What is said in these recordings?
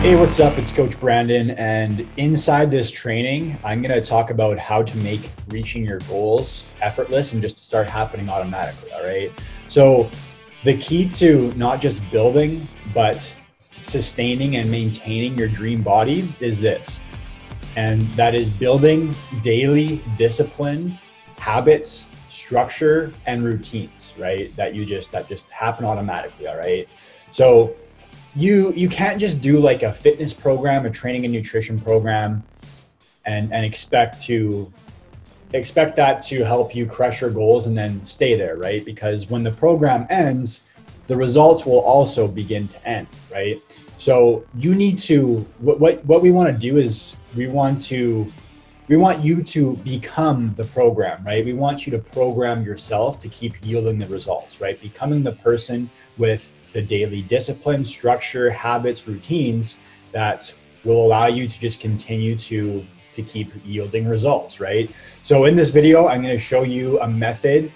Hey, what's up? It's Coach Brandon, and inside this training, I'm going to talk about how to make reaching your goals effortless and just start happening automatically. All right. So, the key to not just building, but sustaining and maintaining your dream body is this, and that is building daily disciplined habits, structure, and routines, right? That just happen automatically. All right. So, you can't just do like a fitness program, a training and nutrition program, and expect that to help you crush your goals and then stay there, right? Because when the program ends, the results will also begin to end, right? So you need to, what we want to do is we want you to become the program, right? We want you to program yourself to keep yielding the results, right? Becoming the person with the daily discipline, structure, habits, routines that will allow you to just continue to keep yielding results, right? So in this video, I'm going to show you a method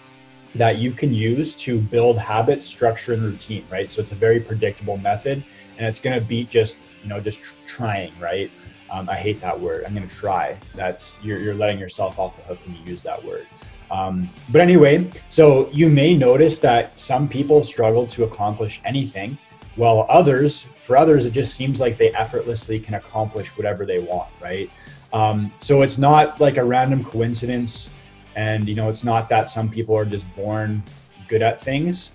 that you can use to build habits, structure, and routine, right? So it's a very predictable method, and it's going to beat just trying, right? I hate that word. I'm going to try. That's you're letting yourself off the hook when you use that word. But anyway, so you may notice that some people struggle to accomplish anything, while for others, it just seems like they effortlessly can accomplish whatever they want, right? So it's not like a random coincidence, and it's not that some people are just born good at things.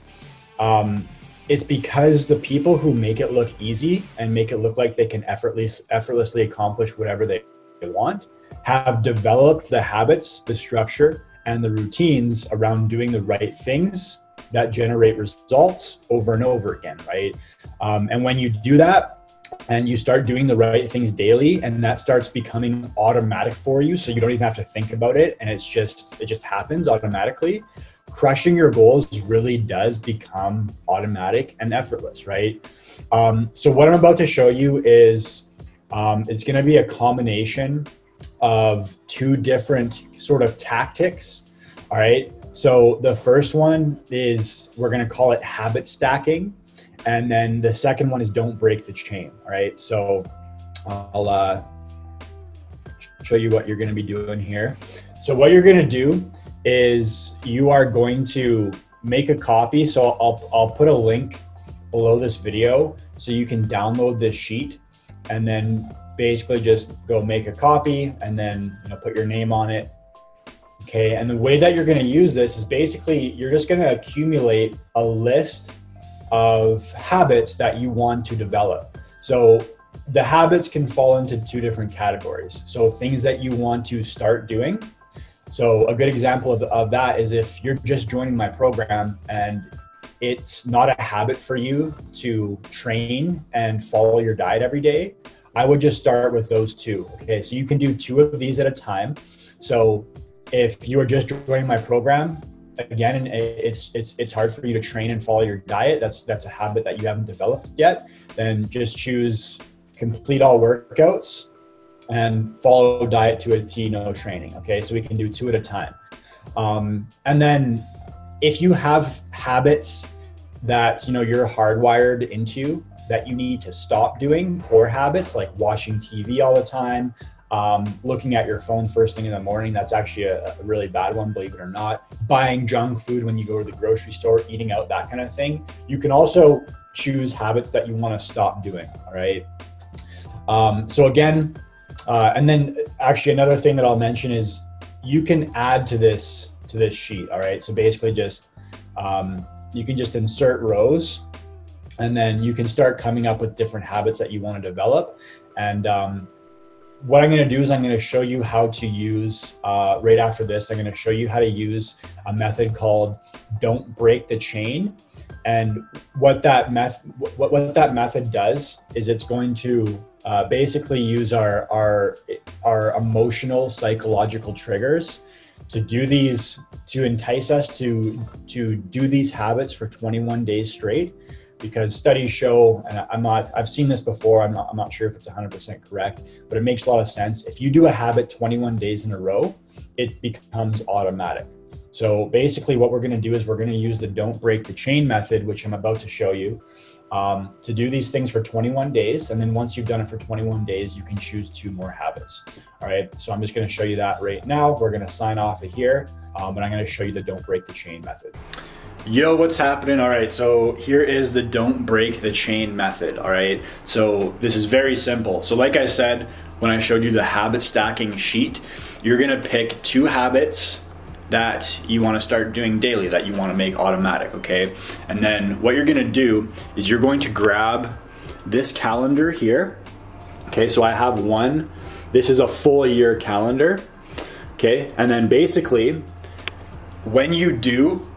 It's because the people who make it look easy and make it look like they can effortlessly accomplish whatever they want have developed the habits, the structure, and the routines around doing the right things that generate results over and over again, right? And when you do that and you start doing the right things daily, and that starts becoming automatic for you, so you don't even have to think about it, and it just happens automatically, crushing your goals really does become automatic and effortless, right? So what I'm about to show you is it's going to be a combination of two different sort of tactics. All right. So the first one is, we're going to call it habit stacking. And then the second one is don't break the chain. All right. So I'll show you what you're going to be doing here. So what you're going to do is you are going to make a copy. So I'll put a link below this video so you can download this sheet, and then basically just go make a copy and then put your name on it. Okay, and the way that you're going to use this is basically you're just going to accumulate a list of habits that you want to develop. So the habits can fall into two different categories. So things that you want to start doing. So a good example of that is if you're just joining my program and it's not a habit for you to train and follow your diet every day, I would just start with those two. Okay, so you can do two of these at a time. So if you are just joining my program, again, and it's hard for you to train and follow your diet, that's a habit that you haven't developed yet, then just choose complete all workouts and follow diet to a T, no training. Okay, so we can do two at a time. And then if you have habits that you're hardwired into, that you need to stop doing, poor habits like watching TV all the time, looking at your phone first thing in the morning, that's actually a really bad one, believe it or not. Buying junk food when you go to the grocery store, eating out, that kind of thing. You can also choose habits that you want to stop doing, all right? So again, and then actually another thing that I'll mention is you can add to this sheet, all right? So basically just, you can just insert rows, and then you can start coming up with different habits that you want to develop. And what I'm going to do is I'm going to show you how to use, right after this, I'm going to show you how to use a method called don't break the chain. And what that method does is it's going to basically use our emotional psychological triggers to entice us to do these habits for 21 days straight. Because studies show, and I've seen this before, I'm not sure if it's 100% correct, but it makes a lot of sense. If you do a habit 21 days in a row, it becomes automatic. So basically what we're gonna do is we're gonna use the don't break the chain method, which I'm about to show you, to do these things for 21 days. And then once you've done it for 21 days, you can choose 2 more habits. All right, so I'm just gonna show you that right now. We're gonna sign off of here, and I'm gonna show you the don't break the chain method. Yo, what's happening? All right, so here is the don't break the chain method, all right? So this is very simple. So like I said, when I showed you the habit stacking sheet, you're gonna pick 2 habits that you wanna start doing daily, that you wanna make automatic, okay? And then what you're gonna do is you're going to grab this calendar here, okay? So I have one, this is a full year calendar, okay? And then basically, when you do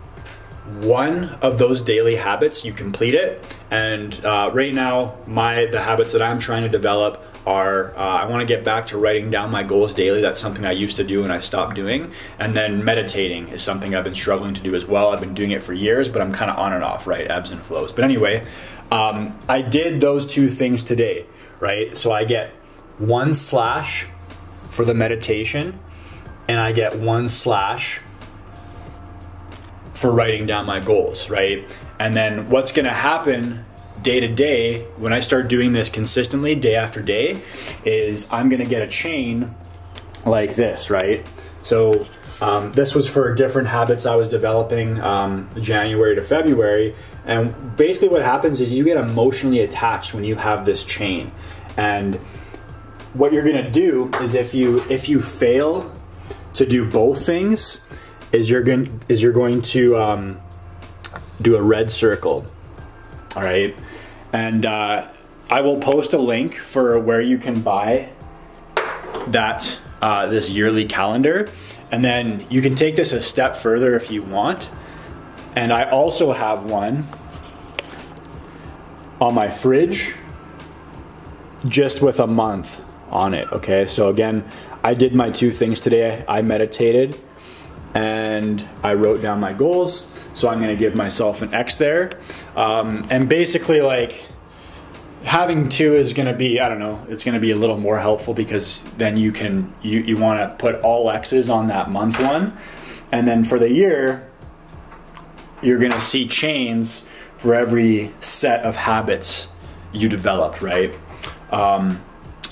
one of those daily habits, you complete it. And right now, the habits that I'm trying to develop are, I wanna get back to writing down my goals daily. That's something I used to do and I stopped doing. And then meditating is something I've been struggling to do as well. I've been doing it for years, but I'm kind of on and off, right? Ebbs and flows. But anyway, I did those 2 things today, right? So I get 1/ for the meditation, and I get 1/ for writing down my goals, right? And then what's gonna happen day to day when I start doing this consistently, day after day, is I'm gonna get a chain like this, right? So this was for different habits I was developing January to February. And basically what happens is you get emotionally attached when you have this chain. And what you're gonna do is if you fail to do both things, is you're going to do a red circle, all right? And I will post a link for where you can buy that this yearly calendar, and then you can take this a step further if you want. And I also have one on my fridge, just with a month on it, okay? So again, I did my 2 things today. I meditated and I wrote down my goals. So I'm gonna give myself an X there. And basically, like, having 2 is gonna be, I don't know, it's gonna be a little more helpful, because then you wanna put all X's on that month one. And then for the year, you're gonna see chains for every set of habits you developed, right?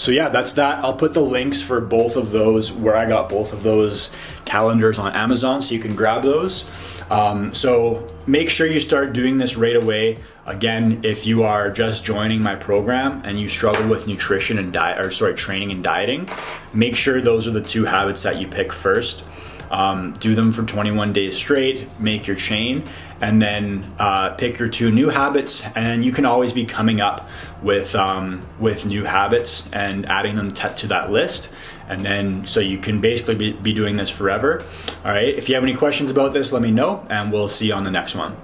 So yeah, that's that. I'll put the links for both of those, where I got both of those calendars on Amazon, so you can grab those. So make sure you start doing this right away. Again, if you are just joining my program and you struggle with nutrition and training and dieting, make sure those are the 2 habits that you pick first. Do them for 21 days straight, make your chain, and then pick your 2 new habits, and you can always be coming up with new habits and adding them to that list. And then, so you can basically be doing this forever. All right, if you have any questions about this, let me know, and we'll see you on the next one.